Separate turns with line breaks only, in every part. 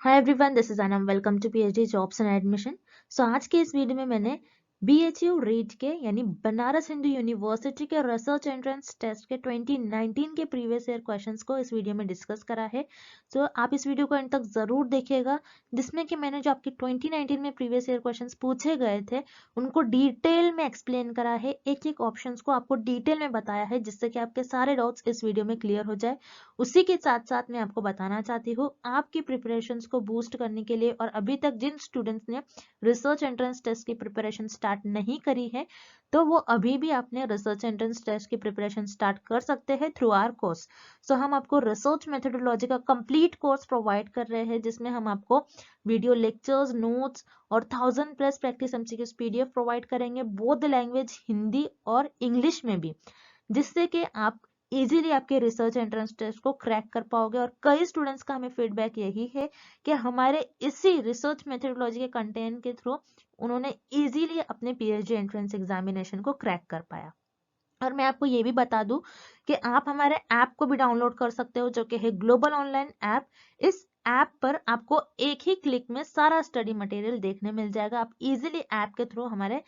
Hi everyone, this is Anam. Welcome to PhD jobs and admission. So आज के इस video में मैंने बीएचयू रीट के यानी बनारस हिंदू यूनिवर्सिटी के रिसर्च एंट्रेंस टेस्ट के 2019 के प्रीवियस ईयर क्वेश्चंस को इस वीडियो में डिस्कस करा है। सो आप इस वीडियो को एंड तक जरूर देखिएगा, जिसमें कि मैंने जो आपके 2019 में प्रीवियस ईयर क्वेश्चंस पूछे गए थे उनको डिटेल में एक्सप्लेन करा है, एक एक ऑप्शंस को आपको डिटेल में बताया है, जिससे कि आपके सारे डाउट्स इस वीडियो में क्लियर हो जाए। उसी के साथ साथ मैं आपको बताना चाहती हूँ, आपकी प्रिपरेशंस को बूस्ट करने के लिए और अभी तक जिन स्टूडेंट्स ने रिसर्च एंट्रेंस टेस्ट की प्रिपरेशन स्टार्ट नहीं करी है, तो वो अभी भी अपने रिसर्च एंट्रेंस टेस्ट की प्रिपरेशन स्टार्ट कर सकते हैं थ्रू आवर कोर्स। सो हम आपको रिसर्च मेथोडोलॉजी का कंप्लीट कोर्स प्रोवाइड कर रहे हैं, जिसमें हम आपको वीडियो लेक्चर्स, नोट्स और 1000+ प्रैक्टिस एमसीक्यूज पीडीएफ प्रोवाइड करेंगे, बोथ लैंग्वेज हिंदी और इंग्लिश में भी, जिससे कि आप इजीली आपके रिसर्च एंट्रेंस टेस्ट को क्रैक कर पाओगे। और कई स्टूडेंट्स का हमें फीडबैक यही है कि हमारे इसी रिसर्च मेथोडोलॉजी के कंटेंट के थ्रू उन्होंने इजीली अपने पीएचडी एंट्रेंस एग्जामिनेशन को क्रैक कर पाया। और मैं आपको ये भी बता दूं कि आप हमारे ऐप को भी डाउनलोड कर सकते हो, जो कि है ग्लोबल ऑनलाइन ऐप। इस ऐप पर आपको एक ही क्लिक में सारा स्टडी मटेरियल देखने मिल जाएगा। आप इजीली ऐप के थ्रू हमारे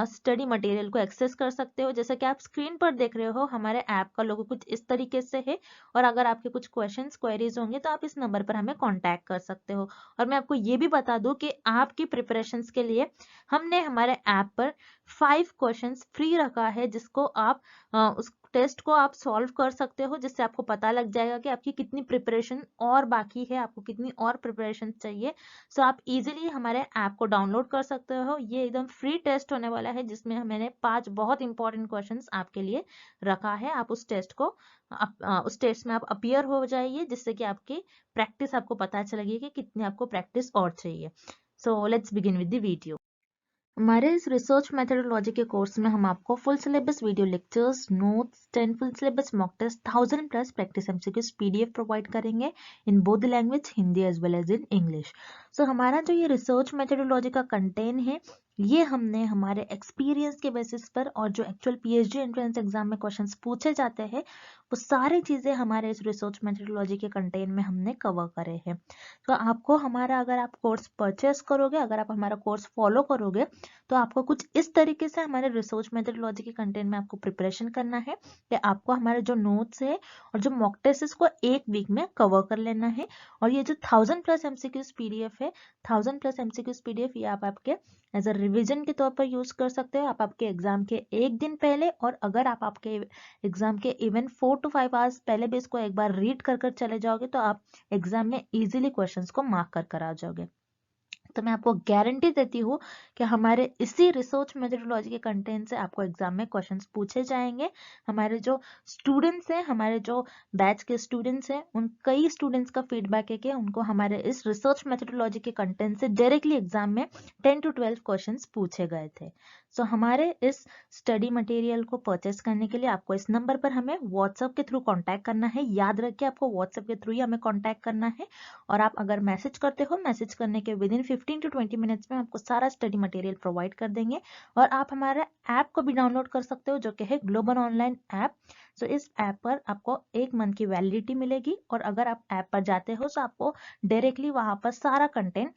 स्टडी मटेरियल को एक्सेस कर सकते हो। जैसे कि आप स्क्रीन पर देख रहे हो, हमारे ऐप का लोगो कुछ इस तरीके से है। और अगर आपके कुछ क्वेश्चंस क्वेरीज होंगे तो आप इस नंबर पर हमें कांटेक्ट कर सकते हो। और मैं आपको ये भी बता दूं कि आपकी प्रिपरेशंस के लिए हमने हमारे ऐप पर 5 क्वेश्चंस फ्री रखा है, जिसको आप उस टेस्ट को आप सॉल्व कर सकते हो, जिससे आपको पता लग जाएगा कि आपकी कितनी प्रिपरेशन और बाकी है, आपको कितनी और प्रिपरेशन चाहिए। सो आप इजीली हमारे ऐप को डाउनलोड कर सकते हो। ये एकदम फ्री टेस्ट होने वाला है, जिसमें मैंने 5 बहुत इंपॉर्टेंट क्वेश्चंस आपके लिए रखा है। आप उस टेस्ट को उस टेस्ट में आप अपीयर हो जाइए, जिससे कि आपकी प्रैक्टिस आपको पता चलेगी कि कितनी आपको प्रैक्टिस और चाहिए। So let's begin with the video. हमारे इस रिसर्च मेथोडोलॉजी के कोर्स में हम आपको full syllabus video lectures, notes, 10 full syllabus mock test, 1000+ practice MCQs PDF provide करेंगे in both language Hindi as well as in English. So हमारा जो ये रिसर्च मेथोडोलॉजी का कंटेंट है, ये हमने हमारे एक्सपीरियंस के बेसिस पर और जो एक्चुअल पीएचडी एंट्रेंस एग्जाम में क्वेश्चंस पूछे जाते हैं, वो सारी चीजें हमारे इस रिसर्च मेथोडोलॉजी के कंटेंट में हमने कवर करे हैं। तो आपको हमारा, अगर आप कोर्स परचेस करोगे, अगर आप हमारा कोर्स फॉलो करोगे, तो आपको कुछ इस तरीके से हमारे रिसर्च मेथोडोलॉजी के कंटेंट में आपको प्रिपरेशन करना है कि आपको हमारे जो नोट्स है और जो मॉक टेस्ट को एक वीक में कवर कर लेना है। और ये जो 1000+ एमसीक्यूज पीडीएफ है, 1000+ एमसीक्यूज पीडीएफ, ये आप आपके एज अ रिविजन के तौर पर यूज कर सकते हो। आप आपके एग्जाम के एक दिन पहले, और अगर आप आपके एग्जाम के इवन 4 to 5 आवर्स पहले भी इसको एक बार रीड कर चले जाओगे, तो आप एग्जाम में इजीली क्वेश्चंस को मार्क कर आ जाओगे। तो मैं आपको गारंटी देती हूँ कि हमारे इसी रिसर्च मेथोडोलॉजी के कंटेंट से आपको एग्जाम में क्वेश्चंस पूछे जाएंगे। हमारे जो स्टूडेंट्स हैं, हमारे जो बैच के स्टूडेंट्स हैं, उन कई स्टूडेंट्स का फीडबैक है कि उनको हमारे इस रिसर्च मेथोडोलॉजी के कंटेंट से डायरेक्टली एग्जाम में 10 to 12 क्वेश्चंस पूछे गए थे। सो हमारे इस स्टडी मटेरियल को परचेस करने के लिए आपको इस नंबर पर हमें व्हाट्सएप के थ्रू कॉन्टैक्ट करना है। याद रखिए, आपको व्हाट्सएप के थ्रू ही हमें कॉन्टैक्ट करना है। और आप अगर मैसेज करते हो, मैसेज करने के विद इन 15 to 20 मिनट्स में आपको सारा स्टडी मटेरियल प्रोवाइड कर देंगे। और आप हमारे ऐप को भी डाउनलोड कर सकते हो, जो कि है ग्लोबल ऑनलाइन ऐप। सो इस ऐप पर आपको 1 मंथ की वैलिडिटी मिलेगी, और अगर आप ऐप पर जाते हो तो आपको डायरेक्टली वहां पर सारा कंटेंट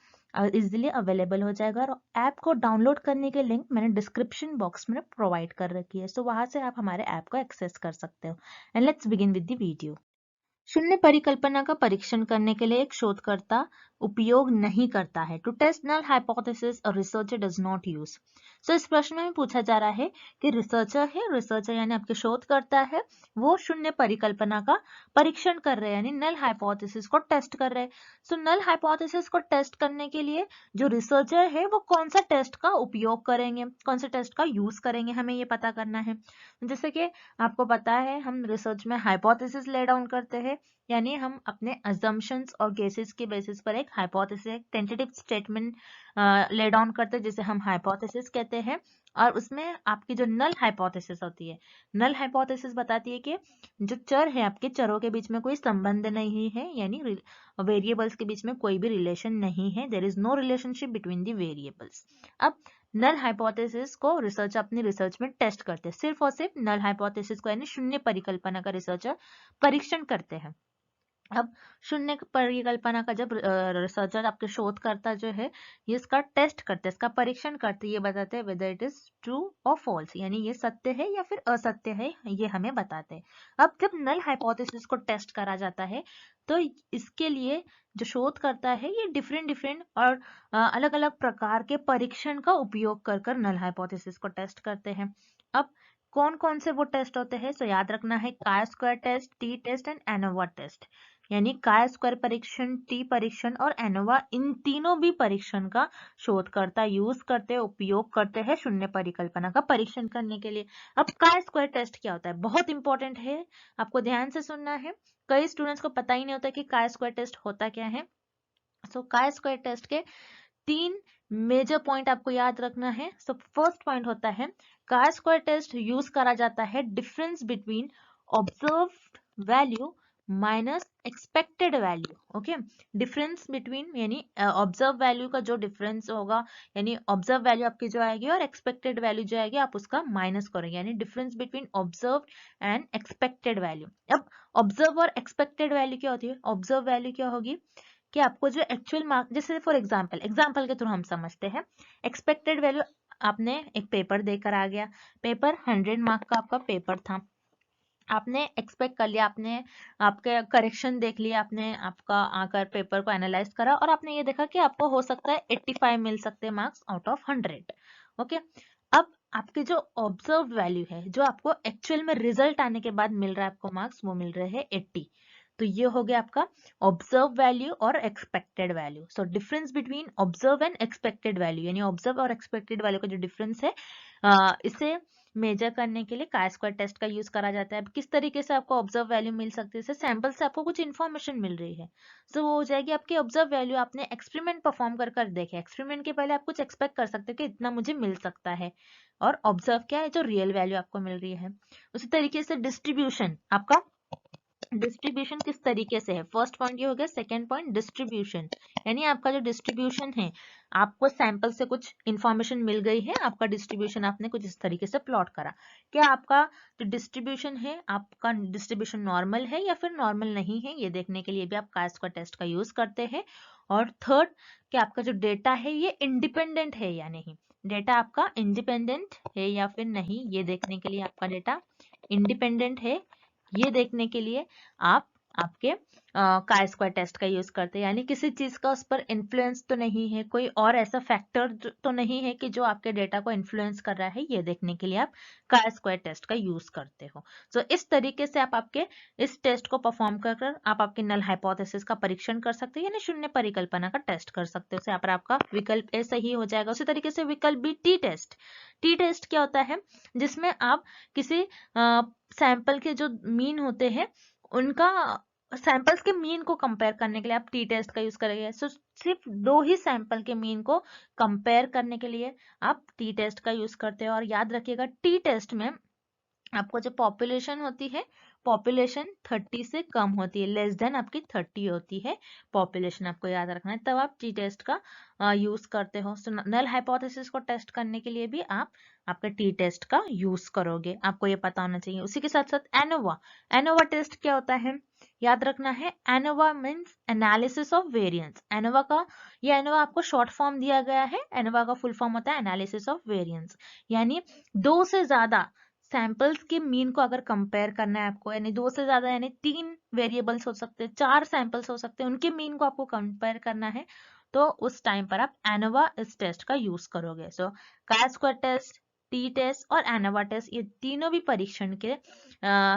इजिली अवेलेबल हो जाएगा। और ऐप को डाउनलोड करने के लिंक मैंने डिस्क्रिप्शन बॉक्स में प्रोवाइड कर रखी है। सो वहां से आप हमारे ऐप को एक्सेस कर सकते हो। And let's begin with the video. शून्य परिकल्पना का परीक्षण करने के लिए एक शोधकर्ता उपयोग नहीं करता है। To test null hypothesis a researcher does not use. So इस प्रश्न में पूछा जा रहा है कि रिसर्चर यानी आपके शोधकर्ता है, वो शून्य परिकल्पना का परीक्षण कर रहे हैं, यानी नल हाइपोथेसिस को टेस्ट कर रहे हैं। सो नल हाइपोथेसिस को टेस्ट करने के लिए जो रिसर्चर है वो कौन सा टेस्ट का उपयोग करेंगे, कौन सा टेस्ट का यूज करेंगे, हमें ये पता करना है। जैसे कि आपको पता है, हम रिसर्च में हाइपोथेसिस ले डाउन करते हैं, यानी हम अपने अजम्पशंस और गेसेस के बेसिस पर एक हाइपोथेसिस, एक टेंटेटिव स्टेटमेंट ले डाउन करते हैं, जिसे हम हाइपोथेसिस कहते हैं। और उसमें आपकी जो नल हाइपोथेसिस होती है, नल हाइपोथेसिस बताती है कि जो चर है, आपके चरों के बीच में कोई संबंध नहीं है, यानी वेरिएबल्स के बीच में कोई भी रिलेशन नहीं है, there is no relationship between the variables. अब नल हाइपोथेसिस को रिसर्च अपनी रिसर्च में टेस्ट करते हैं, सिर्फ और सिर्फ नल हाइपोथेसिस को, यानी शून्य परिकल्पना का रिसर्चर परीक्षण करते हैं। अब शून्य परिकल्पना का जब रिसर्चर आपके शोधकर्ता जो है ये इसका टेस्ट करते हैं, इसका परीक्षण करते हैं, ये बताते हैं वेदर इट इज ट्रू और फॉल्स, यानी ये सत्य है या फिर असत्य है, ये हमें बताते हैं। अब जब नल हाइपोथेसिस को टेस्ट करा जाता है तो इसके लिए जो शोध करता है ये डिफरेंट डिफरेंट और अलग अलग प्रकार के परीक्षण का उपयोग कर कर नल हाइपोथेसिस को टेस्ट करते हैं। अब कौन कौन से वो टेस्ट होते हैं, सो याद रखना है chi square test, T test and ANOVA test. यानी काई स्क्वायर परीक्षण, टी परीक्षण और एनोवा, इन तीनों भी परीक्षण का शोधकर्ता यूज करते हैं, उपयोग करते हैं शून्य परिकल्पना का परीक्षण करने के लिए। अब काई स्क्वायर टेस्ट क्या होता है, बहुत इंपॉर्टेंट है, आपको ध्यान से सुनना है। कई स्टूडेंट्स को पता ही नहीं होता कि काई स्क्वायर टेस्ट होता क्या है। सो काई स्क्वायर टेस्ट के 3 मेजर पॉइंट आपको याद रखना है। सो फर्स्ट पॉइंट होता है काई स्क्वायर टेस्ट यूज करा जाता है difference between observed value minus expected value. Okay, difference between यानी ऑब्जर्व वैल्यू का जो डिफरेंस होगा, यानी ऑब्जर्व वैल्यू आपकी जो आएगी और एक्सपेक्टेड वैल्यू जो आएगी आप उसका माइनस करोगे, यानी difference between observe and expected value. अब ऑब्जर्व और एक्सपेक्टेड वैल्यू क्या होती है, ऑब्जर्व वैल्यू क्या होगी कि आपको जो एक्चुअल मार्क, जैसे फॉर एग्जाम्पल के थ्रू हम समझते हैं, एक्सपेक्टेड वैल्यू, आपने एक पेपर देकर आ गया, पेपर 100 मार्क का आपका पेपर था, आपने एक्सपेक्ट कर लिया, आपने आपके करेक्शन देख लिया, आपने आपका आकर पेपर को एनालाइज करा और आपने ये देखा कि आपको हो सकता है 85 मिल सकते हैं मार्क्स आउट ऑफ 100। ओके, अब आपके जो ऑब्जर्व वैल्यू है, जो आपको एक्चुअल में रिजल्ट आने के बाद मिल रहा है आपको मार्क्स, वो मिल रहे हैं 80। तो ये हो गया आपका ऑब्जर्व वैल्यू और expected value. So difference between observe and expected value, यानी ऑब्जर्व और एक्सपेक्टेड वैल्यू का जो डिफरेंस है, इसे मेजर करने के लिए काई स्क्वायर टेस्ट का यूज करा जाता है। अब किस तरीके से आपको ऑब्जर्व वैल्यू मिल सकती है, जैसे सैंपल से आपको कुछ इन्फॉर्मेशन मिल रही है, तो वो हो जाएगी आपकी ऑब्जर्व वैल्यू। आपने एक्सपेरिमेंट परफॉर्म कर कर देखे, एक्सपेरिमेंट के पहले आप कुछ एक्सपेक्ट कर सकते हो कि इतना मुझे मिल सकता है, और ऑब्जर्व क्या है, जो रियल वैल्यू आपको मिल रही है। उसी तरीके से डिस्ट्रीब्यूशन, आपका डिस्ट्रीब्यूशन किस तरीके से है, फर्स्ट पॉइंट ये हो गया। सेकेंड पॉइंट डिस्ट्रीब्यूशन, यानी आपका जो डिस्ट्रीब्यूशन है, आपको सैंपल से कुछ इंफॉर्मेशन मिल गई है, आपका डिस्ट्रीब्यूशन आपने कुछ इस तरीके से प्लॉट करा, क्या आपका जो डिस्ट्रीब्यूशन है, आपका डिस्ट्रीब्यूशन नॉर्मल है या फिर नॉर्मल नहीं है, ये देखने के लिए भी आप काई स्क्वायर टेस्ट का यूज करते हैं। और थर्ड, कि आपका जो डेटा है ये इंडिपेंडेंट है या नहीं, डेटा आपका इंडिपेंडेंट है या फिर नहीं, ये देखने के लिए आपका डेटा इंडिपेंडेंट है, ये देखने के लिए आप आपके काई स्क्वायर टेस्ट का यूज करते हैं, यानी किसी चीज का उस पर इन्फ्लुएंस तो नहीं है, कोई और ऐसा फैक्टर तो नहीं है कि जो आपके डेटा को इन्फ्लुएंस कर रहा है, ये देखने के लिए आप काई स्क्वायर टेस्ट का यूज करते हो। सो इस तरीके से आप आपके इस टेस्ट को परफॉर्म कर कर आप आपके नल हाइपोथेसिस का परीक्षण कर सकते हैं, यानी शून्य परिकल्पना का टेस्ट कर सकते हो। यहाँ पर आपका विकल्प ए सही हो जाएगा। उसी तरीके से विकल्प B T test. T test क्या होता है, जिसमें आप किसी सैंपल के जो मीन होते हैं, उनका सैंपल्स के मीन को कंपेयर करने के लिए आप टी टेस्ट का यूज करेंगे। सो सिर्फ 2 ही सैंपल के मीन को कंपेयर करने के लिए आप टी टेस्ट का यूज करते हो। और याद रखिएगा टी टेस्ट में आपको जो पॉपुलेशन होती है, पॉपुलेशन 30 से कम होती है, लेस देन आपकी 30 होती है पॉपुलेशन, आपको याद रखना है, तब आप टी टेस्ट का यूज करते हो। सो नल हाइपोथेसिस को टेस्ट करने के लिए भी आप आपका टी टेस्ट का यूज करोगे, आपको ये पता होना चाहिए। उसी के साथ साथ एनोवा, एनोवा टेस्ट क्या होता है, याद रखना है, ANOVA means analysis of variance. ANOVA का, ये एनोवा आपको शॉर्ट फॉर्म दिया गया है, एनोवा का फुल फॉर्म होता है एनालिसिस ऑफ वेरिएंस, यानी 2 से ज्यादा सैंपल्स के मीन को अगर कंपेयर करना है आपको, यानी 2 से ज्यादा, यानी 3 वेरिएबल्स हो सकते हैं, 4 सैंपल्स हो सकते हैं, उनके मीन को आपको कंपेयर करना है, तो उस टाइम पर आप एनोवा इस टेस्ट का यूज करोगे। So chi square test, T test और एनोवा टेस्ट, ये तीनों भी परीक्षण के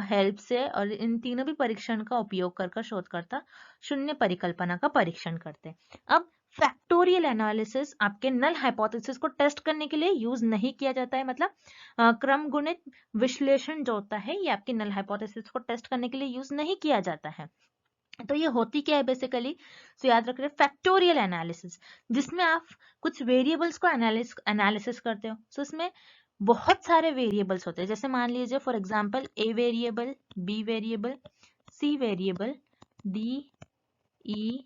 हेल्प से, और इन तीनों भी परीक्षण का उपयोग कर शोधकर्ता शून्य परिकल्पना का परीक्षण करते हैं। अब फैक्टोरियल एनालिसिस आपके नल हाइपोथेसिस को टेस्ट करने के लिए यूज नहीं किया जाता है, मतलब क्रम गुणित विश्लेषण जो होता है, ये आपकी नल हाइपोथेसिस को टेस्ट करने के लिए यूज नहीं किया जाता है। तो ये होती क्या है बेसिकली, तो याद रख रहे फैक्टोरियल एनालिसिस, जिसमें आप कुछ वेरिएबल्स को एनालिसिस करते हो। सो इसमें बहुत सारे वेरिएबल्स होते हैं, जैसे मान लीजिए for example A variable, B variable, C variable, D, E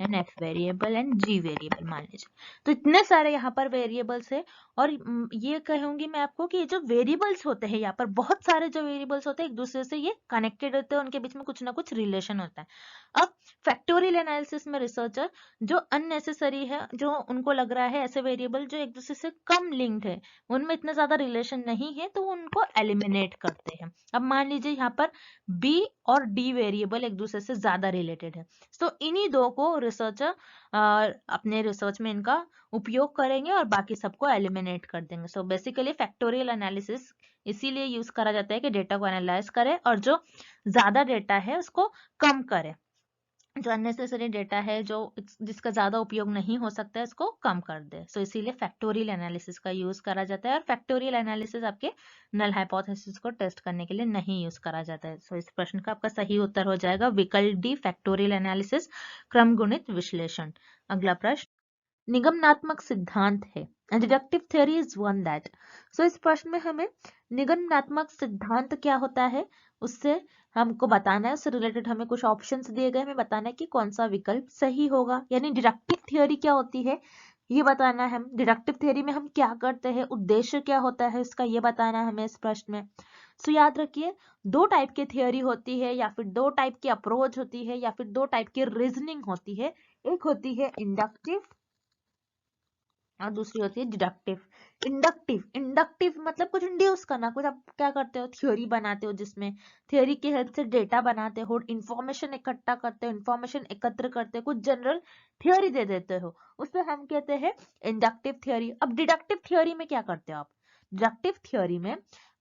and F variable and G variable मान लीजिए। तो इतने सारे यहाँ पर वेरिएबल्स है और ये कहूंगी मैं आपको कि ये जो वेरिएबल्स होते हैं यहाँ पर बहुत सारे जो वेरिएबल्स होते हैं एक दूसरे से ये कनेक्टेड होते हैं, उनके बीच में कुछ ना कुछ रिलेशन होता है। अब फैक्टोरियल एनालिसिस में रिसर्चर जो अननेसेसरी है, जो उनको लग रहा है ऐसे वेरिएबल जो एक दूसरे से कम लिंक्ड है, उनमें इतना ज्यादा रिलेशन नहीं है, तो उनको एलिमिनेट करते हैं। अब मान लीजिए यहाँ पर बी और डी वेरिएबल एक दूसरे से ज्यादा रिलेटेड है, तो इन्हीं दो को रिसर्चर अपने रिसर्च में इनका उपयोग करेंगे और बाकी सबको एलिमिनेट कर देंगे। सो बेसिकली फैक्टोरियल एनालिसिस इसीलिए यूज करा जाता है कि डेटा को एनालाइज करे और जो ज्यादा डेटा है उसको कम करे, जो अननेसेसरी डेटा है जो जिसका ज्यादा उपयोग नहीं हो सकता है उसको कम कर दे। सो इसीलिए फैक्टोरियल एनालिसिस का यूज करा जाता है और फैक्टोरियल एनालिसिस आपके नल हाइपोथेसिस को टेस्ट करने के लिए नहीं यूज करा जाता है। सो इस प्रश्न का आपका सही उत्तर हो जाएगा विकल्प डी, फैक्टोरियल एनालिसिस, क्रम गुणित विश्लेषण। अगला प्रश्न, निगमनात्मक सिद्धांत है, deductive theory is one that. So इस प्रश्न में हमें निगमनात्मक सिद्धांत क्या होता है उससे हमको बताना है, उससे रिलेटेड हमें कुछ ऑप्शंस दिए गए, हमें बताना है कि कौन सा विकल्प सही होगा, यानी डिडक्टिव थ्योरी क्या होती है ये बताना है। हम डिडक्टिव थ्योरी में हम क्या करते हैं, उद्देश्य क्या होता है इसका, ये बताना है हमें इस प्रश्न में। सो याद रखिए दो टाइप की थ्योरी होती है या फिर दो टाइप की अप्रोच होती है या फिर दो टाइप की रीजनिंग होती है। एक होती है इंडक्टिव और दूसरी होती है डिडक्टिव। इंडक्टिव, इंडक्टिव मतलब कुछ इंड्यूस करना, कुछ आप क्या करते हो थ्योरी बनाते हो जिसमें थ्योरी की हेल्प से डेटा बनाते हो, इंफॉर्मेशन इकट्ठा करते हो, इंफॉर्मेशन एकत्र करते हो, कुछ जनरल थ्योरी दे देते हो, उसे हम कहते हैं इंडक्टिव थ्योरी। अब डिडक्टिव थ्योरी में क्या करते हो आप, डिडक्टिव थ्योरी में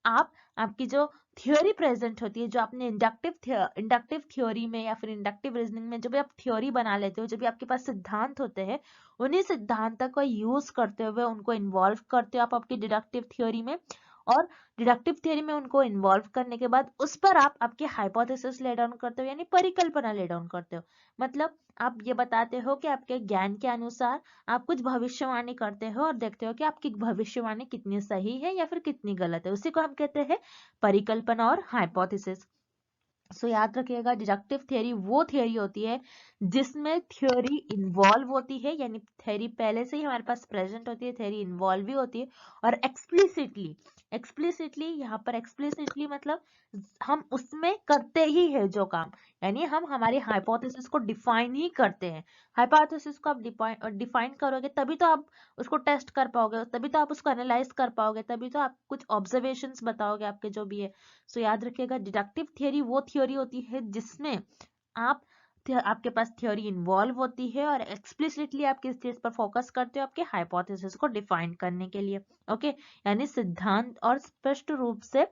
आप आपकी जो थ्योरी प्रेजेंट होती है, जो आपने इंडक्टिव थ्योरी में या फिर इंडक्टिव रीजनिंग में जब भी आप थ्योरी बना लेते हो, जब भी आपके पास सिद्धांत होते हैं, उन्हीं सिद्धांतों को यूज करते हुए उनको इन्वॉल्व करते हो आप आपकी डिडक्टिव थ्योरी में, और डिडक्टिव थ्योरी में उनको इन्वॉल्व करने के बाद उस पर आप आपके हाइपोथेसिस ले डाउन करते हो, यानी परिकल्पना ले डाउन करते हो। मतलब आप ये बताते हो कि आपके ज्ञान के अनुसार आप कुछ भविष्यवाणी करते हो और देखते हो कि आपकी भविष्यवाणी कितनी सही है या फिर कितनी गलत है, उसी को हम कहते हैं परिकल्पना और हाइपोथेसिस। सो याद रखिएगा डिडक्टिव थ्योरी वो थ्योरी होती है जिसमें थ्योरी इन्वॉल्व होती है, यानी थ्योरी पहले से ही हमारे पास प्रेजेंट होती है, थ्योरी इन्वॉल्व भी होती है, और एक्सप्लिसिटली, एक्सप्लिसिटली यहाँ पर एक्सप्लिसिटली मतलब हम उसमें करते ही है जो काम, यानी हम हमारी हाइपोथेसिस को डिफाइन ही करते हैं। हाइपोथेसिस को आप डिफाइन करोगे तभी तो आप उसको टेस्ट कर पाओगे, तभी तो आप उसको एनालाइज कर पाओगे, तभी तो आप कुछ ऑब्जर्वेशंस बताओगे आपके जो भी है। सो याद रखिएगा डिडक्टिव थ्योरी वो थ्योरी होती है जिसमें आप आपके पास थ्योरी इन्वॉल्व होती है और एक्सप्लिसिटली आप किस चीज पर फोकस करते हो, आपके हाइपोथेसिस को डिफाइन करने के लिए। ओके, यानी सिद्धांत और स्पष्ट रूप से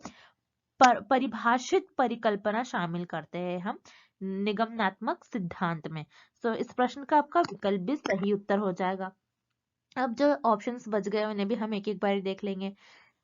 परिभाषित परिकल्पना शामिल करते हैं हम निगमनात्मक सिद्धांत में। सो इस प्रश्न का आपका विकल्प भी सही उत्तर हो जाएगा। अब जो ऑप्शंस बच गए उन्हें भी हम एक एक बार देख लेंगे।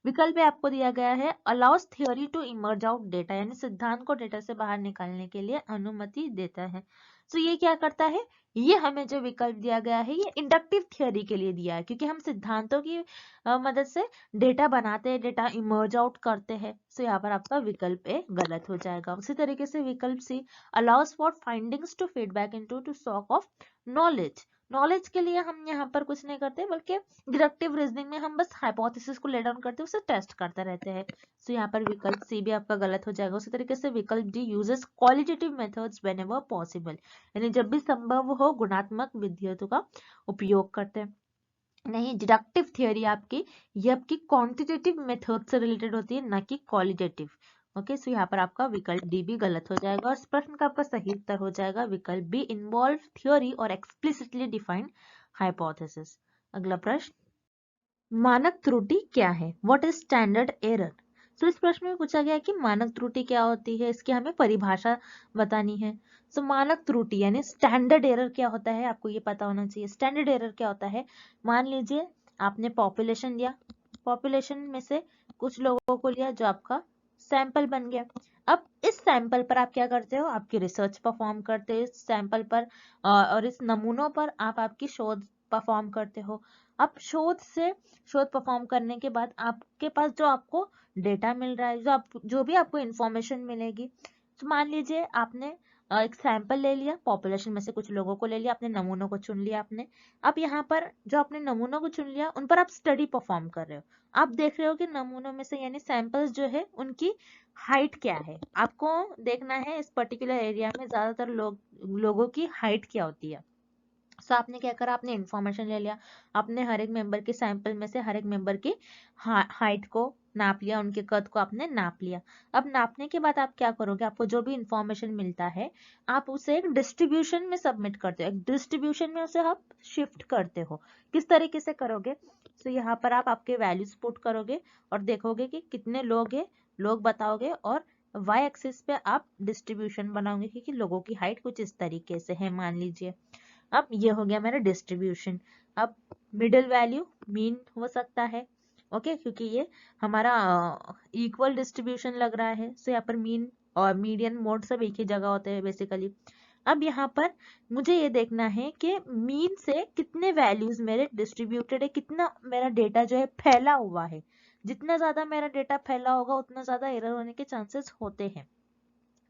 विकल्प में आपको दिया गया है allows theory to emerge out data, यानी सिद्धांत को डेटा से बाहर निकालने के लिए अनुमति देता है। तो ये क्या करता है, ये हमें जो विकल्प दिया गया है ये इंडक्टिव थ्योरी के लिए दिया है, क्योंकि हम सिद्धांतों की मदद से डेटा बनाते हैं, डेटा इमर्ज आउट करते हैं। सो यहाँ पर आपका विकल्प ए गलत हो जाएगा। उसी तरीके से विकल्प C allows for findings to feedback into to stock of knowledge, knowledge के लिए हम यहाँ पर कुछ नहीं करते बल्कि डिडक्टिव रीजनिंग में हम बस हाइपोथेसिस को ले डाउन करते हैं, उसे टेस्ट करते रहते हैं। सो यहाँ पर विकल्प सी भी आपका गलत हो जाएगा। उसी तरीके से विकल्प D uses qualitative methods whenever possible, यानी जब भी संभव हो गुणात्मक विधियों का उपयोग करते हैं। नहीं, डिडक्टिव थ्योरी आपकी ये आपकी क्वांटिटेटिव मेथड से रिलेटेड होती है, ना कि क्वालिटेटिव। ओके, सो यहाँ पर आपका विकल्प डी भी गलत हो जाएगा और इस प्रश्न का आपका सही उत्तर हो जाएगा विकल्प बी, इन्वॉल्व थ्योरी और एक्सप्लिसिटली डिफाइंड हाइपोथेसिस। अगला प्रश्न, मानक त्रुटि क्या है, व्हाट इज स्टैंडर्ड एरर। तो इस प्रश्न में पूछा गया है कि मानक त्रुटि क्या होती है, इसकी हमें परिभाषा बतानी है। सो मानक त्रुटि यानी स्टैंडर्ड एरर क्या होता है आपको ये पता होना चाहिए। स्टैंडर्ड एरर क्या होता है, मान लीजिए आपने पॉपुलेशन लिया, पॉपुलेशन में से कुछ लोगों को लिया जो आपका सैंपल बन गया। अब इस सैंपल पर आप क्या करते हो, आपकी रिसर्च परफॉर्म करते हो इस सैंपल पर और इस नमूनों पर आप आपकी शोध परफॉर्म करते हो। अब शोध परफॉर्म करने के बाद आपके पास जो आपको डेटा मिल रहा है, जो भी आपको इंफॉर्मेशन मिलेगी, तो मान लीजिए आपने एक सैंपल ले लिया, पॉपुलेशन में से कुछ लोगों को ले लिया, अपने नमूनों को चुन लिया आपने। अब यहाँ पर जो आपने नमूनों को चुन लिया उन पर आप स्टडी परफॉर्म कर रहे हो। आप देख रहे हो कि नमूनों में से यानी सैंपल्स जो है उनकी हाइट क्या है। आपको देखना है इस पर्टिकुलर एरिया में ज्यादातर लोगों की हाइट क्या होती है। सो आपने क्या करा, आपने इंफॉर्मेशन ले लिया, आपने हर एक मेंबर के सैंपल में से हर एक मेंबर की हाइट को नाप लिया, उनके कद को आपने नाप लिया। अब नापने के बाद आप क्या करोगे, आपको जो भी इंफॉर्मेशन मिलता है आप उसे एक डिस्ट्रीब्यूशन में सबमिट करते हो, एक डिस्ट्रीब्यूशन में उसे आप शिफ्ट करते हो। किस तरीके से करोगे, तो यहाँ पर आप आपके वैल्यूज पुट करोगे और देखोगे कि कितने लोग है, लोग बताओगे, और वाई एक्सिस पे आप डिस्ट्रीब्यूशन बनाओगे क्योंकि लोगों की हाइट कुछ इस तरीके से है मान लीजिए। अब ये हो गया मेरा डिस्ट्रीब्यूशन। अब मिडिल वैल्यू मीन हो सकता है, ओके, क्योंकि ये हमारा इक्वल डिस्ट्रीब्यूशन लग रहा है। सो यहाँ पर मीन और मीडियन मोड सब एक ही जगह होते हैं बेसिकली। अब यहाँ पर मुझे ये देखना है कि मीन से कितने वैल्यूज मेरे डिस्ट्रीब्यूटेड है, कितना मेरा डेटा जो है फैला हुआ है। जितना ज्यादा मेरा डेटा फैला होगा उतना ज्यादा एरर होने के चांसेस होते हैं।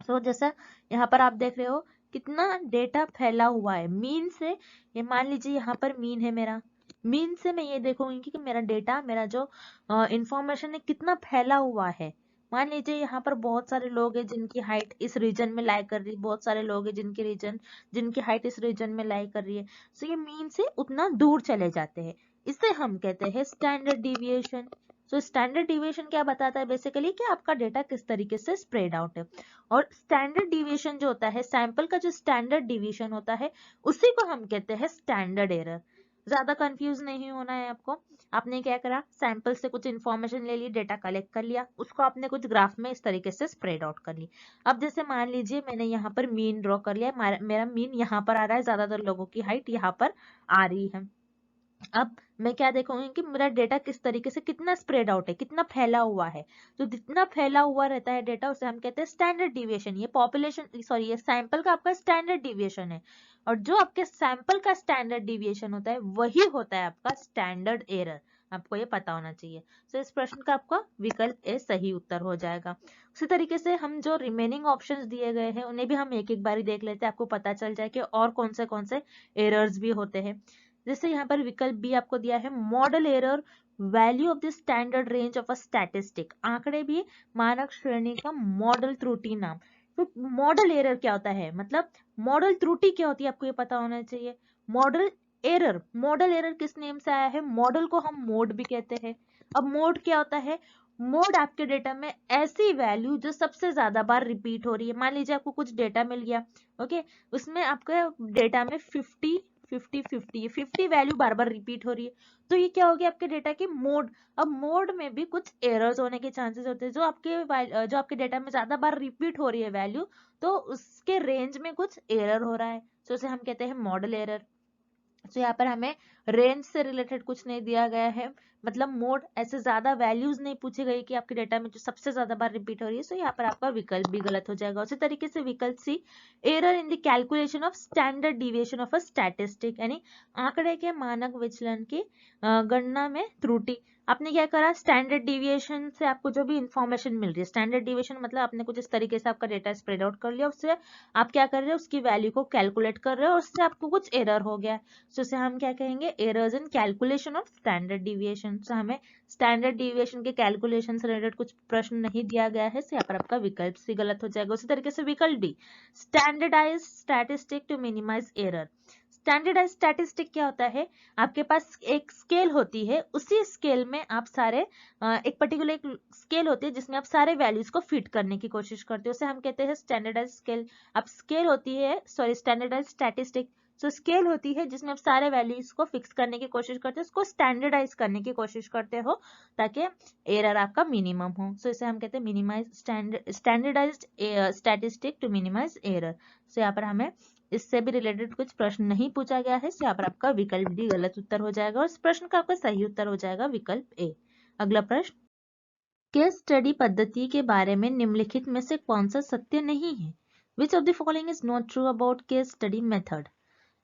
सो जैसा यहाँ पर आप देख रहे हो कितना डेटा फैला हुआ है मीन से। ये मान लीजिए यहाँ पर मीन है मेरा, मीन से मैं ये देखूंगी कि मेरा डेटा, मेरा जो इंफॉर्मेशन है कितना फैला हुआ है। मान लीजिए यहाँ पर बहुत सारे लोग हैं जिनकी हाइट इस रीजन में लाई कर रही है, बहुत सारे लोग हैं जिनकी हाइट इस रीजन में लाई कर रही है। सो ये मीन से उतना दूर चले जाते हैं, इसे हम कहते हैं standard deviation. So standard deviation क्या बताता है बेसिकली कि आपका डेटा किस तरीके से स्प्रेड आउट है। और स्टैंडर्ड डिविएशन जो होता है, सैंपल का जो स्टैंडर्ड डिविएशन होता है उसी को हम कहते हैं स्टैंडर्ड एरर। ज्यादा कंफ्यूज नहीं होना है आपको। आपने क्या करा, सैंपल से कुछ इन्फॉर्मेशन ले ली, डेटा कलेक्ट कर लिया, उसको आपने कुछ ग्राफ में इस तरीके से स्प्रेड आउट कर ली। अब जैसे मान लीजिए मैंने यहाँ पर मीन ड्रॉ कर लिया, मेरा मीन यहाँ पर आ रहा है, ज्यादातर लोगों की हाइट यहाँ पर आ रही है। अब मैं क्या देखूंगी कि मेरा डेटा किस तरीके से कितना स्प्रेड आउट है, कितना फैला हुआ है। तो जितना फैला हुआ रहता है डेटा उसे हम कहते हैं स्टैंडर्ड डिविएशन। ये पॉपुलेशन सॉरी ये सैंपल का आपका स्टैंडर्ड डिविएशन है, और जो आपके सैंपल का स्टैंडर्ड डिविएशन होता है वही होता है आपका स्टैंडर्ड एरर। आपको ये पता होना चाहिए। तो इस प्रश्न का आपका विकल्प ए सही उत्तर हो जाएगा। उसी तरीके से हम जो रिमेनिंग ऑप्शंस दिए गए हैं उन्हें भी हम एक एक बारी देख लेते हैं, आपको पता चल जाए कि और कौन से एरर्स भी होते हैं। जैसे यहाँ पर विकल्प बी आपको दिया है model error, value of the standard range of a statistic. आंकड़े भी मानक श्रेणी का मॉडल त्रुटि नाम। तो मॉडल एरर क्या होता है, मतलब मॉडल त्रुटि क्या होती है आपको ये पता होना चाहिए। मॉडल एरर किस नेम से आया है, मॉडल को हम मोड भी कहते हैं। अब मोड क्या होता है, मोड आपके डेटा में ऐसी वैल्यू जो सबसे ज्यादा बार रिपीट हो रही है। मान लीजिए आपको कुछ डेटा मिल गया, ओके, उसमें आपके डेटा में 50 वैल्यू बार बार रिपीट हो रही है, तो ये क्या हो गया आपके डेटा के मोड। अब मोड में भी कुछ एरर्स होने के चांसेस होते हैं, जो आपके डेटा में ज्यादा बार रिपीट हो रही है वैल्यू, तो उसके रेंज में कुछ एरर हो रहा है, तो उसे हम कहते हैं मॉडल एरर। तो यहाँ पर हमें रेंज से रिलेटेड कुछ नहीं दिया गया है, मतलब मोड ऐसे ज्यादा वैल्यूज नहीं पूछी गई कि आपके डेटा में जो सबसे ज्यादा बार रिपीट हो रही है। तो यहाँ पर आपका विकल्प भी गलत हो जाएगा। उसी तरीके से विकल्प C, error in the calculation of standard deviation of a statistic, यानी आंकड़े के मानक विचलन की गणना में त्रुटि। आपने क्या करा, स्टैंडर्ड डिविएशन से आपको जो भी इंफॉर्मेशन मिल रही है, स्टैंडर्ड डिविएशन मतलब आपने कुछ इस तरीके से आपका डेटा स्प्रेड आउट कर लिया, उससे आप क्या कर रहे हो, उसकी वैल्यू को कैलकुलेट कर रहे हो और उससे आपको कुछ एरर हो गया, तो इसे हम क्या कहेंगे, errors in calculation of standard deviation. तो हमें स्टैंडर्ड डिविएशन के कैलकुलेशन से रिलेटेड कुछ प्रश्न नहीं दिया गया है, यहाँ पर आपका विकल्प सी गलत हो जाएगा। उसी तरीके से विकल्प D, standardise statistic to minimise error. Standardise statistic क्या होता है, आपके पास एक स्केल होती है, उसी स्केल में आप सारे एक पर्टिकुलर स्केल होती है जिसमें आप सारे वैल्यूज को फिट करने की कोशिश करते हो, उसे हम कहते हैं स्टैंडर्डाइज स्केल। अब स्केल होती है स्टैंडर्डाइज स्टैटिस्टिक, सो स्केल होती है जिसमें आप सारे वैल्यूज को फिक्स करने की कोशिश करते हो, उसको स्टैंडर्डाइज करने की कोशिश करते हो ताकि एरर आपका मिनिमम हो। सो इसे हम कहते हैं minimize standardized statistic to minimise error. So यहाँ पर हमें इससे भी रिलेटेड कुछ प्रश्न नहीं पूछा गया है, यहाँ पर आपका विकल्प डी गलत उत्तर हो जाएगा और इस प्रश्न का आपका सही उत्तर हो जाएगा विकल्प ए। अगला प्रश्न, केस स्टडी पद्धति के बारे में निम्नलिखित में से कौन सा सत्य नहीं है। Which of the following is not true about case study method.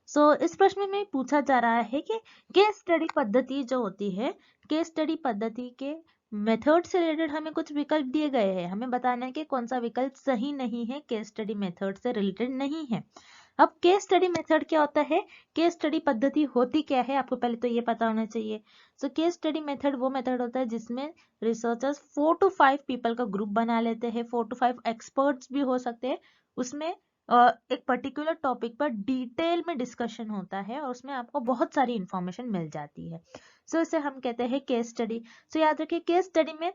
So इस प्रश्न में पूछा जा रहा है कि केस स्टडी पद्धति जो होती है, केस स्टडी पद्धति के मेथड से रिलेटेड हमें कुछ विकल्प दिए गए हैं, हमें बताना है कि कौन सा विकल्प सही नहीं है, केस स्टडी मेथड से रिलेटेड नहीं है। अब केस स्टडी मेथड क्या होता है, केस स्टडी पद्धति होती क्या है, आपको पहले तो ये पता होना चाहिए। सो केस स्टडी मेथड वो मेथड होता है जिसमें रिसर्चर्स 4 to 5 पीपल का ग्रुप बना लेते हैं, 4 to 5 एक्सपर्ट्स भी हो सकते हैं। उसमें एक पर्टिकुलर टॉपिक पर डिटेल में डिस्कशन होता है और उसमें आपको बहुत सारी इंफॉर्मेशन मिल जाती है। सो इसे हम कहते हैं केस स्टडी। सो याद रखिए केस स्टडी में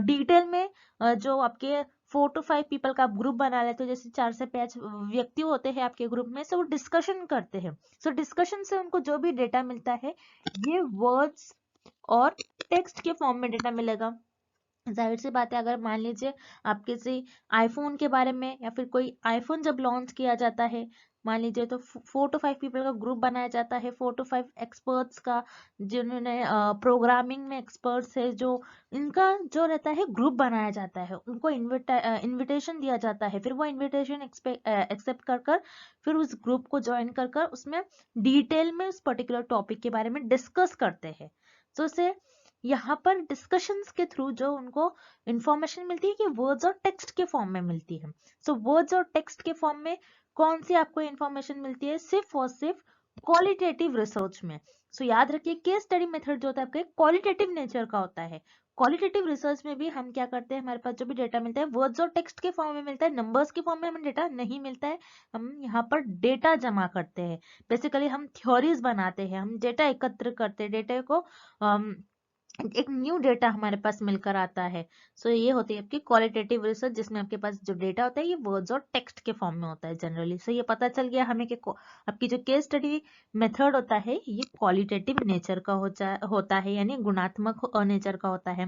डिटेल में जो आपके 4 to 5 पीपल का आप ग्रुप बना लेते हो, जैसे 4 से 5 व्यक्ति होते हैं आपके ग्रुप में, सो वो डिस्कशन करते हैं। सो डिस्कशन से उनको जो भी डेटा मिलता है ये वर्ड्स और टेक्स्ट के फॉर्म में डेटा मिलेगा। जाहिर सी बात है, अगर मान लीजिए आप किसी आईफोन के बारे में या फिर कोई आईफोन जब लॉन्च किया जाता है, मान लीजिए तो 4 to 5 पीपल का ग्रुप बनाया जाता है, 4 to 5 एक्सपर्ट्स का, जिन्होंने प्रोग्रामिंग में एक्सपर्ट्स है, जो इनका जो रहता है ग्रुप बनाया जाता है, उनको इनविटेशन दिया जाता है, फिर वो इनविटेशन एक्सेप्ट कर कर फिर उस ग्रुप को ज्वाइन कर कर उसमें डिटेल में उस पर्टिकुलर टॉपिक के बारे में डिस्कस करते हैं। तो उसे यहाँ पर डिस्कशंस के थ्रू जो उनको इंफॉर्मेशन मिलती है कि वर्ड्स और टेक्स्ट के फॉर्म में मिलती है। सो वर्ड्स और टेक्स्ट के फॉर्म में कौन सी आपको इंफॉर्मेशन मिलती है, सिर्फ और सिर्फ क्वालिटेटिव रिसर्च में। सो याद रखिए केस स्टडी मेथड जो होता है आपके क्वालिटेटिव नेचर का होता है। क्वालिटेटिव रिसर्च में भी हम क्या करते हैं, हमारे पास जो भी डेटा मिलता है वर्ड्स और टेक्स्ट के फॉर्म में मिलता है, नंबर्स के फॉर्म में हमें डेटा नहीं मिलता है। हम यहाँ पर डेटा जमा करते हैं, बेसिकली हम थ्योरीज बनाते हैं, हम डेटा एकत्र करते हैं, डेटा को एक न्यू डेटा हमारे पास मिलकर आता है। सो ये होती है आपकी क्वालिटेटिव रिसर्च, जिसमें आपके पास जो डेटा होता है ये वर्ड्स और टेक्स्ट के फॉर्म में होता है जनरली। सो ये पता चल गया हमें कि आपकी जो केस स्टडी मेथड होता है ये क्वालिटेटिव नेचर का होता है, यानी गुणात्मक नेचर का होता है।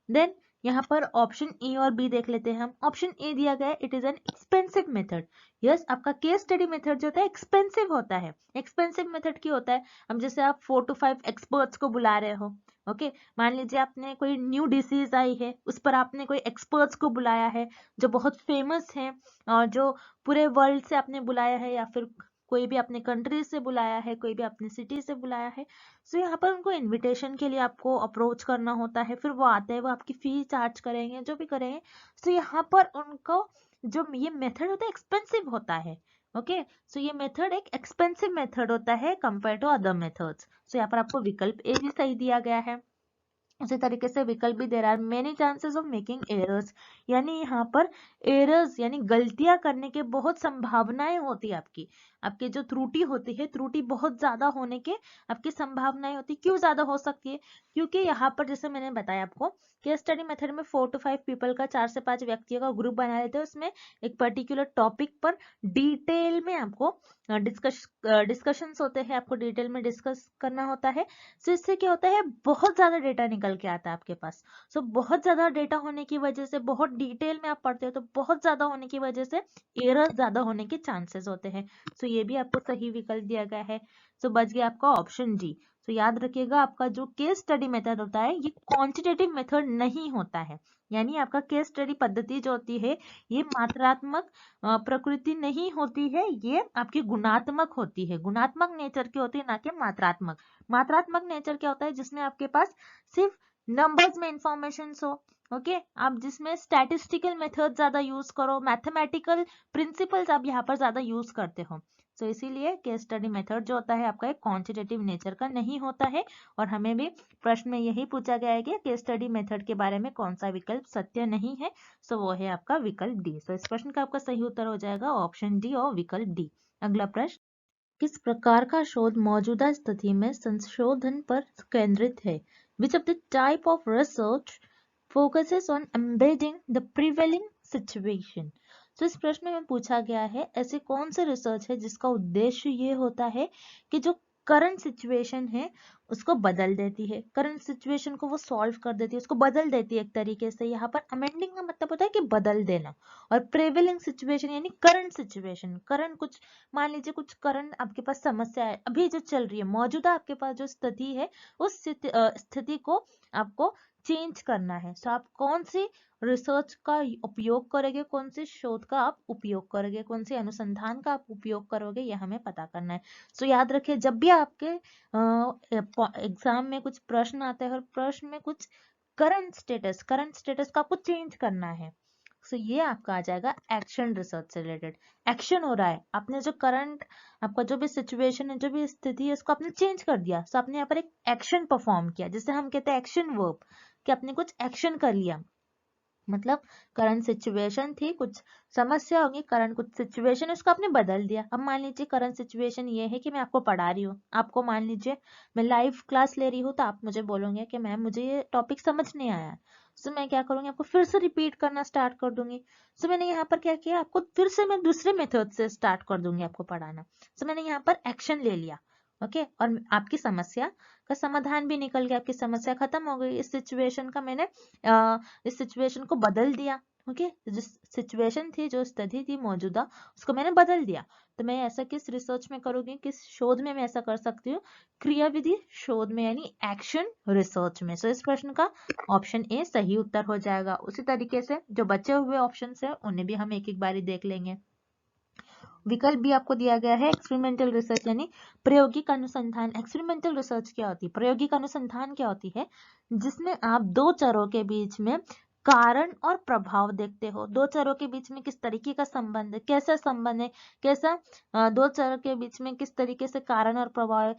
देन यहाँ पर ऑप्शन ए और बी देख लेते हैं हम। ऑप्शन ए दिया गया है, it is an expensive method. Yes, आपका केस स्टडी मेथड जो होता है एक्सपेंसिव होता है। एक्सपेंसिव मेथड क्या होता है, अब जैसे आप 4 to 5 एक्सपर्ट्स को बुला रहे हो, ओके मान लीजिए आपने कोई न्यू डिसीज आई है, उस पर आपने कोई एक्सपर्ट्स को बुलाया है जो बहुत फेमस है और जो पूरे वर्ल्ड से आपने बुलाया है, या फिर कोई भी अपने कंट्री से बुलाया है, कोई भी अपनी सिटी से बुलाया है। सो यहाँ पर उनको इनविटेशन के लिए आपको अप्रोच करना होता है, फिर वो आते हैं, वो आपकी फी चार्ज करेंगे, जो भी करेंगे। सो यहाँ पर उनको जो ये मेथड होता है एक्सपेंसिव होता है। ओके सो ये मेथड एक एक्सपेंसिव मेथड होता है कंपेयर टू अदर मेथड्स। सो यहाँ पर आपको विकल्प ए भी सही दिया गया है। उसी तरीके से विकल्प भी there are many chances of making errors, यानी यहाँ पर एरर्स यानी गलतियां करने के बहुत संभावनाएं होती है। आपकी जो त्रुटि होती है, त्रुटि बहुत ज्यादा होने के आपकी संभावनाएं होती। क्यों ज्यादा हो सकती है, क्योंकि यहाँ पर जैसे मैंने बताया आपको केस स्टडी मेथड में 4 to 5 पीपल का, 4 से 5 व्यक्तियों का ग्रुप बना लेते हैं, उसमें एक पर्टिकुलर टॉपिक पर डिटेल में आपको डिस्कशंस होते हैं, आपको डिटेल में डिस्कस करना होता है। सो इससे क्या होता है, बहुत ज्यादा डेटा निकल के आता है आपके पास। सो बहुत ज्यादा डेटा होने की वजह से, बहुत डिटेल में आप पढ़ते हो तो बहुत ज्यादा होने की वजह से एरर ज्यादा होने के चांसेस होते हैं। सो ये भी आपको सही विकल्प दिया गया है। सो बच गया आपका ऑप्शन डी। तो याद रखिएगा आपका जो केस स्टडी मेथड होता है ये क्वांटिटेटिव मेथड नहीं होता है, यानी आपका केस स्टडी पद्धति जो होती है ये मात्रात्मक प्रकृति नहीं होती है, ये आपकी गुणात्मक होती है, गुणात्मक नेचर की होती है, ना कि मात्रात्मक। मात्रात्मक नेचर क्या होता है, जिसमें आपके पास सिर्फ नंबर्स में इंफॉर्मेशन हो, ओके आप जिसमें स्टैटिस्टिकल मेथड ज्यादा यूज करो, मैथमेटिकल प्रिंसिपल्स आप यहाँ पर ज्यादा यूज करते हो। तो इसीलिए केस स्टडी मेथड जो होता है आपका एक क्वांटिटेटिव नेचर का नहीं होता है। और हमें भी प्रश्न में यही पूछा गया है कि केस स्टडी मेथड के बारे में कौन सा विकल्प सत्य नहीं है। सो वो है आपका विकल्प डी। सो इस प्रश्न का आपका सही उत्तर हो जाएगा ऑप्शन डी और विकल्प डी। अगला प्रश्न, किस प्रकार का शोध मौजूदा स्थिति में संशोधन पर केंद्रित है? Which of the type of research focuses on embedding the prevailing situation? तो इस प्रश्न में पूछा गया है ऐसे कौन से रिसर्च है जिसका उद्देश्य ये होता है कि जो करंट सिचुएशन है उसको बदल देती है, करंट सिचुएशन को वो सॉल्व कर देती है, उसको बदल देती है एक तरीके से। यहाँ पर अमेंडिंग का मतलब होता है कि बदल देना, और प्रेवेलिंग सिचुएशन यानी करंट सिचुएशन, करंट कुछ मान लीजिए कुछ करंट आपके पास समस्या है अभी जो चल रही है, मौजूदा आपके पास जो स्थिति है उस स्थिति को आपको चेंज करना है। तो आप कौन सी रिसर्च का उपयोग करोगे, कौन सी शोध का आप उपयोग करोगे, कौन सी अनुसंधान का आप उपयोग करोगे, यह हमें पता करना है। सो याद रखिए जब भी आपके एग्जाम में कुछ प्रश्न आते हैं और प्रश्न में कुछ करंट स्टेटस का आपको चेंज करना है। सो ये आपका आ जाएगा एक्शन रिसर्च से रिलेटेड। एक्शन हो रहा है, आपने जो करंट आपका जो भी सिचुएशन है, जो भी स्थिति है, उसको आपने चेंज कर दिया। सो आपने यहाँ पर एक एक्शन परफॉर्म किया, जिसे हम कहते हैं एक्शन वर्ब, कि आपने कुछ एक्शन कर लिया। मतलब करंट सिचुएशन थी, कुछ समस्या होगी, करंट कुछ सिचुएशन उसको आपने बदल दिया। अब मान लीजिए करंट सिचुएशन ये है कि मैं आपको पढ़ा रही हूँ, आपको मान लीजिए मैं लाइव क्लास ले रही हूँ, तो आप मुझे बोलोगे कि मैम मुझे ये टॉपिक समझ नहीं आया। सो मैं क्या करूंगी, आपको फिर से रिपीट करना स्टार्ट कर दूंगी। सो मैंने यहाँ पर क्या किया, आपको फिर से मैं दूसरे मेथड से स्टार्ट कर दूंगी आपको पढ़ाना। सो मैंने यहाँ पर एक्शन ले लिया, ओके, और आपकी समस्या का समाधान भी निकल गया, आपकी समस्या खत्म हो गई। इस सिचुएशन का मैंने इस सिचुएशन को बदल दिया, ओके, जिस सिचुएशन थी, जो स्थिति थी मौजूदा, उसको मैंने बदल दिया। तो मैं ऐसा किस रिसर्च में करूंगी, किस शोध में मैं ऐसा कर सकती हूँ, क्रियाविधि शोध में, यानी एक्शन रिसर्च में। सो इस प्रश्न का ऑप्शन ए सही उत्तर हो जाएगा। उसी तरीके से जो बचे हुए ऑप्शन है उन्हें भी हम एक एक बारी देख लेंगे। विकल्प भी आपको दिया गया है एक्सपेरिमेंटल रिसर्च यानी प्रायोगिक अनुसंधान। एक्सपेरिमेंटल रिसर्च क्या होती है, प्रायोगिक अनुसंधान क्या होती है, जिसमें आप दो चरों के बीच में कारण और प्रभाव देखते हो। दो चरों के बीच में किस तरीके का संबंध है, कैसा संबंध है, कैसा दो चरों के बीच में किस तरीके से कारण और प्रभाव है,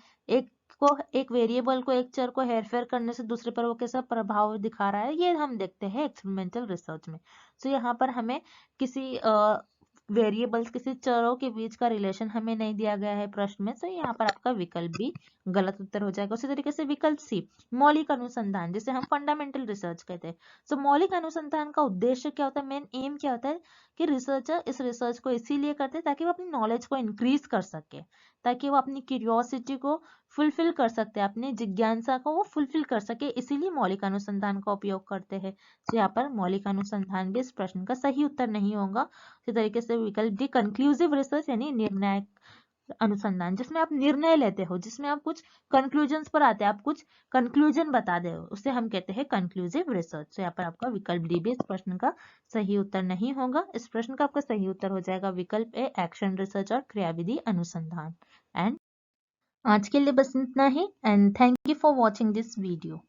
एक वेरिएबल को, एक चर को हेरफेर करने से दूसरे पर वो कैसा प्रभाव दिखा रहा है, ये हम देखते हैं एक्सपेरिमेंटल रिसर्च में। तो यहाँ पर हमें किसी वेरिएबल्स, किसी चरों के बीच का रिलेशन हमें नहीं दिया गया है प्रश्न में, तो यहाँ पर आपका विकल्प भी गलत उत्तर हो जाएगा। उसी तरीके से विकल्प सी, मौलिक अनुसंधान, जिसे हम फंडामेंटल रिसर्च कहते हैं। सो मौलिक अनुसंधान का उद्देश्य क्या होता है, मेन एम क्या होता है, कि रिसर्चर इस रिसर्च को इसीलिए करते हैं ताकि वो अपनी नॉलेज को इंक्रीज कर सके, ताकि वो अपनी क्यूरियोसिटी को फुलफिल कर सकते हैं, अपनी जिज्ञासा को वो फुलफिल कर सके, इसीलिए मौलिक अनुसंधान का उपयोग करते हैं। तो यहाँ पर मौलिक अनुसंधान भी इस प्रश्न का सही उत्तर नहीं होगा। इसी तरीके से विकल्प डी, कंक्लूसिव रिसर्च यानी निर्णायक अनुसंधान, जिसमें आप निर्णय लेते हो, जिसमें आप कुछ कंक्लूजन्स पर आते हैं, आप कुछ कंक्लूजन बता दे हो, उसे हम कहते हैं कंक्लूसिव रिसर्च। तो यहाँ पर आपका विकल्प डी भी इस प्रश्न का सही उत्तर नहीं होगा। इस प्रश्न का आपका सही उत्तर हो जाएगा विकल्प ए, एक्शन रिसर्च और क्रियाविधि अनुसंधान। एंड आज के लिए बस इतना ही, and thank you for watching this video.